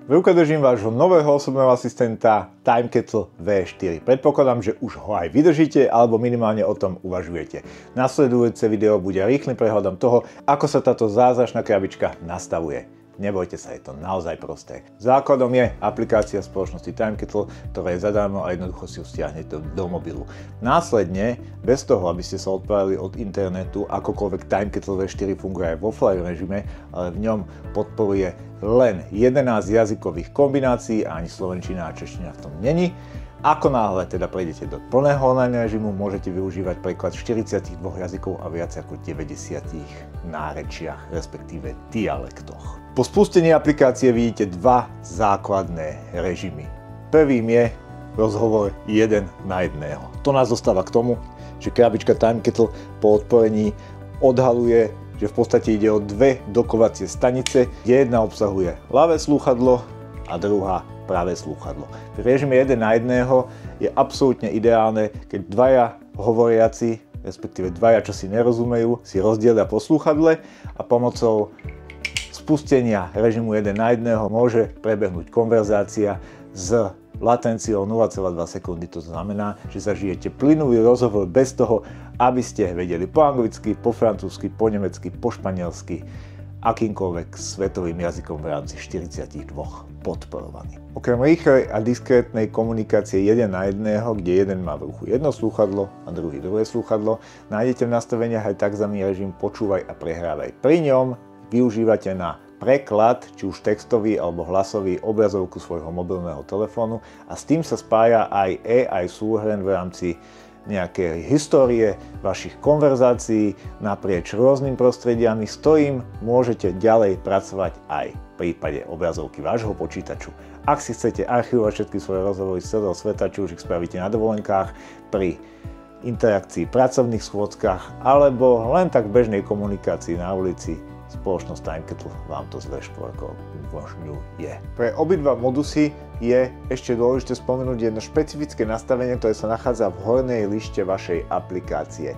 V ruke držím vášho nového osobného asistenta TimeKettle V4. Predpokladám, že už ho aj vydržíte, alebo minimálne o tom uvažujete. Nasledujúce video bude rýchlym prehľadom toho, ako sa táto zázračná krabička nastavuje. Nebojte sa, je to naozaj prosté. Základom je aplikácia spoločnosti TimeKettle, ktorá je zadarmo a jednoducho si ju stiahnete do mobilu. Následne, bez toho, aby ste sa odpálili od internetu, akokoľvek TimeKettle V4 funguje aj v offline režime, ale v ňom podporuje len 11 jazykových kombinácií a ani slovenčina a čeština v tom není. Ako náhle teda prejdete do plného online režimu, môžete využívať preklad 42 jazykov a viac ako 90 nárečiach, respektíve dialektoch. Po spustení aplikácie vidíte dva základné režimy. Prvým je rozhovor 1 na 1. To nás dostáva k tomu, že krabička TimeKettle po odpojení odhaluje, že v podstate ide o dve dokovacie stanice, kde jedna obsahuje ľavé slúchadlo a druhá pravé slúchadlo. V režime 1 na 1 je absolútne ideálne, keď dvaja hovoriaci, respektíve dvaja, čo si nerozumejú, si rozdielia po slúchadle a pomocou spustenia režimu 1 na 1 môže prebehnúť konverzácia s latenciou 0,2 sekundy. To znamená, že zažijete plynulý rozhovor bez toho, aby ste vedeli po anglicky, po francúzsky, po nemecky, po španielsky, akýmkoľvek svetovým jazykom v rámci 42 podporovaný. Okrem rýchlej a diskrétnej komunikácie 1 na 1, kde jeden má v ruchu jedno slúchadlo a druhý druhé slúchadlo, nájdete v nastaveniach aj tzv. Režim počúvaj a prehrávaj. Pri ňom využívate na preklad, či už textový alebo hlasový, obrazovku svojho mobilného telefónu a s tým sa spája aj AI súhrn v rámci nejaké histórie vašich konverzácií naprieč rôznym prostrediami, s ktorým môžete ďalej pracovať aj v prípade obrazovky vášho počítaču. Ak si chcete archivovať všetky svoje rozhovory z celého sveta, či už ich spravíte na dovolenkách, pri interakcii v pracovných schôdzkach, alebo len tak v bežnej komunikácii na ulici, spoločnosť TimeKettle vám to s V4 umožňuje. Pre obidva modusy je ešte dôležité spomenúť jedno špecifické nastavenie, ktoré sa nachádza v hornej lište vašej aplikácie.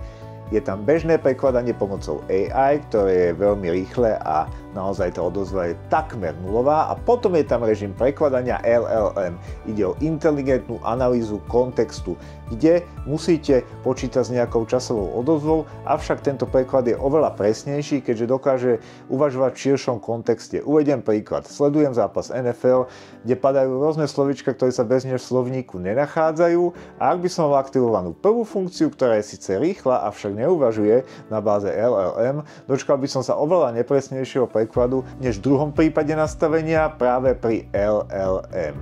Je tam bežné prekladanie pomocou AI, ktoré je veľmi rýchle a naozaj tá odozva je takmer nulová, a potom je tam režim prekladania LLM. Ide o inteligentnú analýzu kontextu, kde musíte počítať s nejakou časovou odozvou, avšak tento preklad je oveľa presnejší, keďže dokáže uvažovať v širšom kontexte. Uvediem príklad. Sledujem zápas NFL, kde padajú rôzne slovíčka, ktoré sa bez neho v slovníku nenachádzajú, a ak by som mal aktivovanú prvú funkciu, ktorá je síce rýchla, avšak neuvažuje na báze LLM, dočkal by som sa oveľa nepresnejšieho prekladu než v druhom prípade nastavenia práve pri LLM.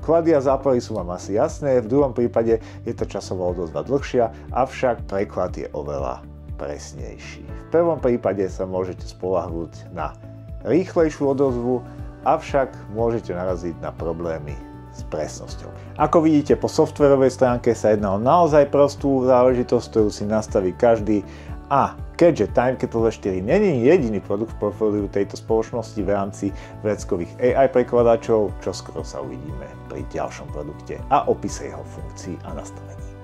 Klady a zápory sú vám asi jasné, v druhom prípade je tá časová odozva dlhšia, avšak preklad je oveľa presnejší. V prvom prípade sa môžete spoľahnúť na rýchlejšiu odozvu, avšak môžete naraziť na problémy s presnosťou. Ako vidíte, po softwarovej stránke sa jedná o naozaj prostú záležitosť, ktorú si nastaví každý, a keďže TimeKettle V4 není jediný produkt v portfóliu tejto spoločnosti v rámci vreckových AI prekladačov, čoskoro sa uvidíme pri ďalšom produkte a opise jeho funkcií a nastavení.